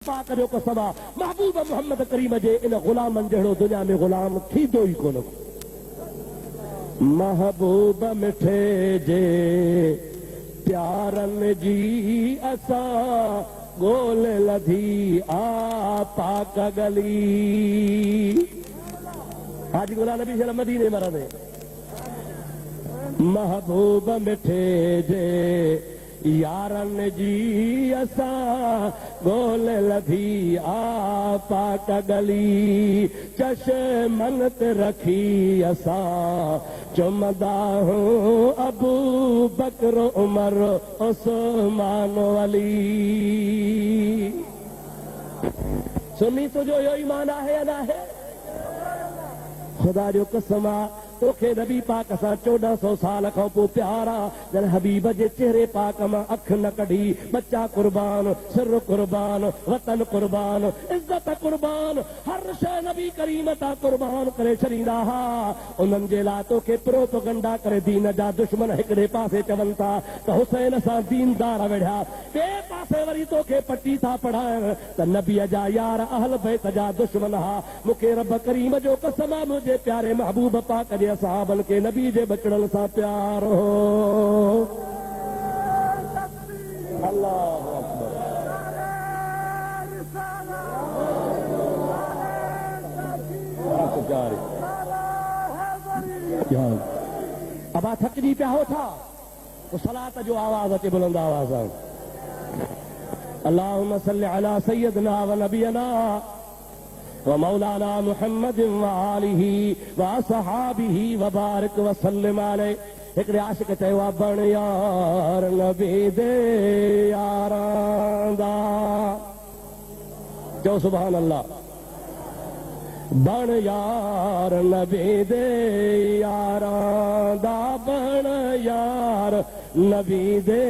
पाक जो कसमा महबूब मोहम्मद करीम जे इन गुलामन जहिड़ो दुनिया में गुलाम थींदो ई कोन। महबूब मिठे जे प्यारन जी असां गोल लधी आ पाक गली। हाजी गुलाम नबी शर्म मदीने मरदे महबूब मिठे जे यारन जी असां गोल लधी आ पाक गली। चश्मन ते रखी असां चुमदा हूं अबू बकर उमर उस्मान अली। सुनी तुझो यो ईमान आहे या न आहे? खुदा जो कसम आ तोखे नबी पाक सां 1400 साल खां पोइ प्यारा जन हबीब जे चेहरे पाक मां अख न कढी। बच्चा कुर्बान, सिर कुर्बान, वतन कुर्बान, इज्जत कुर्बान, हर शइ नबी करीम तां कुर्बान करे छॾींदा हा। उन्हनि जे लाइ तोखे प्रोपगंडा करे दीन जा दुश्मन हिकिड़े पासे चवनि था त हुसैन सां दीनदार वेढ़िया, ॿिए पासे वरी तोखे पटी था पढ़ाइनि त नबीअ जा यार अहल बैत जा दुश्मन हा। मूंखे रब करीम जो कसम आहे मुंहिंजे प्यारे महबूब पाक जे साहबन के नबी जे बचड़न सा प्यार हो। अल्लाह अकबर। अब थकजी पिया हो था तो सलात जो आवाज अचे बुलंद आवाज। अल्लाहुम्मा सल्लि अला सय्यदना व नबियना व मौलाना मुहम्मद व आलिही व असहाबिही व बारिक व सल्लिम अलैहि। हिकिड़े आशिक चयो आहे बण यार नबी दे यारां दा। चओ सुभान अल्लाह। बण यार नबी दे यारां दा, बण यार नबी दे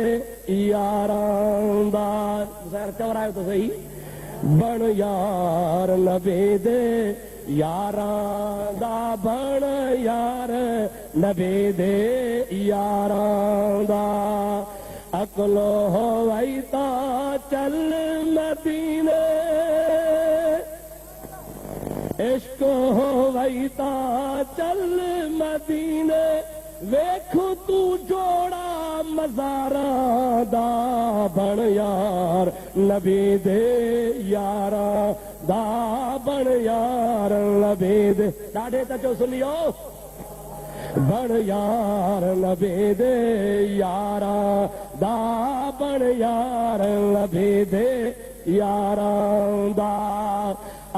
यारां दा। चवरायो तो सही। बण यार नबी दे यारां दा, बण यार नबी दे यारां दा। अकलो होवई ता चल मदीने, इश्क होवई ता चल मदीने। वेख तू जोड़ा मज़ारां दा, बण यार नबी दे यारां दा, बण यार नबी दे। ॾाढे त चओ सुनियो। बण यार नबी दे यारां दा, बण यार नबी दे यारां दा।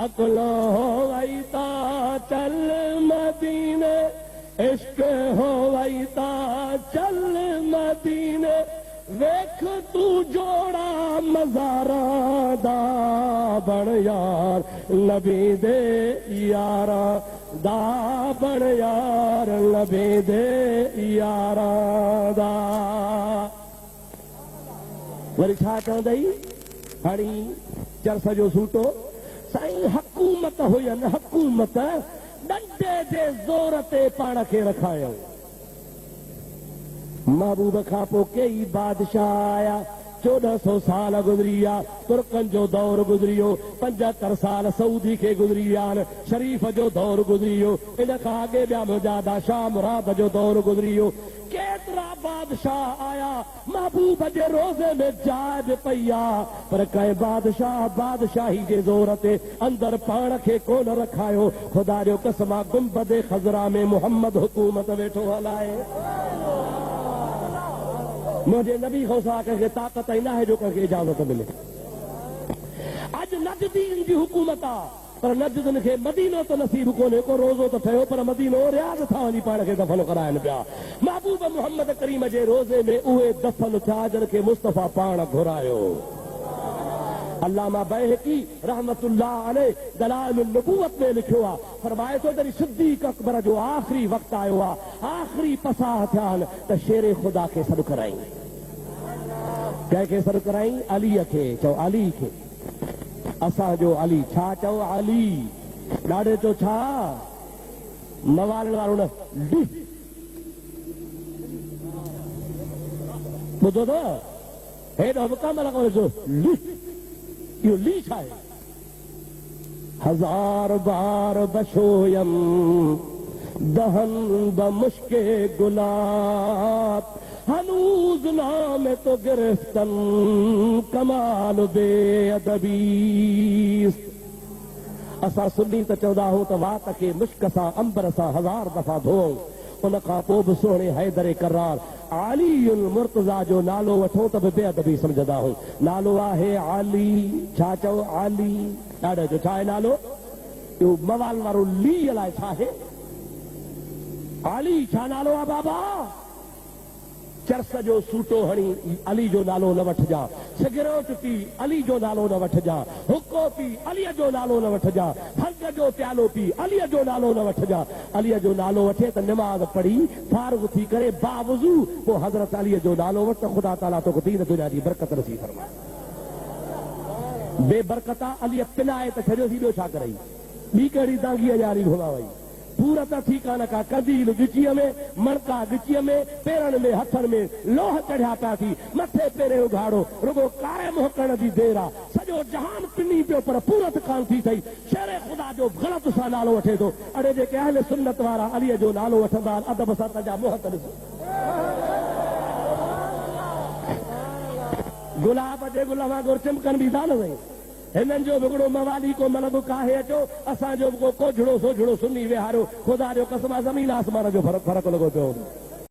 अकलो होवई ता चल मदीने, इश्क होवई ता चल मदीने। वेख तू जोड़ा मज़ारां दा, बण यार नबी दे यारां दा, बण यार नबी दे यारां दा। वरी छा चवंदई हाणी चरस जो सूटो साईं हुकूमत हुयनि हुकूमत डंडे जे ज़ोर ते पाण खे रखायो। महबूब खां पोइ कई बादशाह आया। 1400 साल गुज़री विया। तुर्कनि जो दौर गुज़री वियो। 75 साल सऊदी खे गुज़री विया आहिनि। शरीफ़ जो दौर गुज़री वियो। इन खां अॻे ॿिया मुजादा शाह मुराद जो दौर गुज़री वियो। केतिरा बादशाह आया। महबूब जे रोज़े में जाइ बि पई आहे, पर कंहिं बादशाह बादशाही जे ज़ोर ते अंदर पाण खे कोन रखायो। ख़ुदा जो कसम आहे गुंबदे ख़ज़रा में मुहम्मद हुकूमत वेठो हलाए। मुंहिंजे नबी खौसा कंहिंखे ताक़त ई न आहे जो कंहिंखे इजाज़त मिले। अॼु नजदीन जी हुकूमत आहे, पर नजदीन खे मदीनो त नसीब कोन्हे। को रोज़ो त ठहियो पर मदीनो रियाज़ था वञी पाण खे दफ़न कराइनि पिया। महबूब मोहम्मद करीम जे रोज़े में उहे दफ़न थिया जिन खे मुस्तफ़ा पाण घुरायो। अल्लामा बैहकी रहमतुल्लाह अलैह दलाइलुन नबुव्वत में लिखियो आहे, फरमाए थो जॾहिं सिद्दीक़ अकबर जो आख़िरी वक़्तु आयो आहे, आख़िरी पसाह थिया आहिनि त शेरे ख़ुदा खे सॾु कराई। कंहिंखे सॾु कराई? अलीअ खे। चओ अली खे। असांजो अली। छा चओ? अली। ॾाढे चओ छा? मवालण वारो न ॿुधो त हेॾो बि कम लॻो इहो ली छा आहे? हजार बार बशोयम दहन ब मुश्के गुलाब हनूज नाम तो गिरफ्तन कमाल बेअदबी। असां सुन्नी त चवंदा आहियूं त वात खे मुश्क सां अंबर सां 1000 दफ़ा धोऊं, उन खां पोइ बि सुहिणे हैदर करार आलीउल मुर्तज़ा जो नालो वठो त बि बेअदबी समझंदा आहियूं। नालो आहे आली, छा चओ आली, ॾाढो जो छा आहे नालो? इहो मवाल वारो ली अलाए छा आहे? आली छा नालो आहे बाबा? चरस जो सूटो हणी अली जो नालो न वठजा, सिगरेट पी अली जो नालो न वठजा, हुको पी अलीअ जो नालो न वठजा, भंग जो प्यालो पी अलीअ जो नालो न वठजा। अलीअ जो नालो वठे त निमाज़ पढ़ी फारग थी करे बावजू पोइ हज़रत अलीअ जो नालो वठ त ख़ुदा ताला तोखे दीन दुनिया जी बरकत नसीब फरमाए। बेबरकता अलीअ पिनाए त छॾियो थी, ॿियो छा करई? ॿी कहिड़ी दांगीअ ॼारी घुमा वई? पूरत थी कान का कंदील गिचीअ में, मणका गिचीअ में, पेरनि में हथनि में लोह चढ़िया पिया थी, मथे पेरे उघाड़ो, रुगो कारे मोहकण जी देर आहे, सॼो जहान पिनी पियो पर पूरत कान थी थई। शेरे ख़ुदा जो ग़लत सां नालो वठे थो। अड़े जेके अहले सुन्नत वारा अलीअ जो नालो वठंदा आहिनि, अदब सां तंहिंजा मोहत ॾिसो। गुलाब जे गुल वांगुरु चिमकनि बि था न सही। हिननि जो बिगड़ो मवाली को मलब काहे अचो, असांजो को कोझड़ो सोझड़ो सुनी विहारियो। ख़ुदा जो कसम ज़मीन आसमान जो फ़र्क़ु लॻो पियो।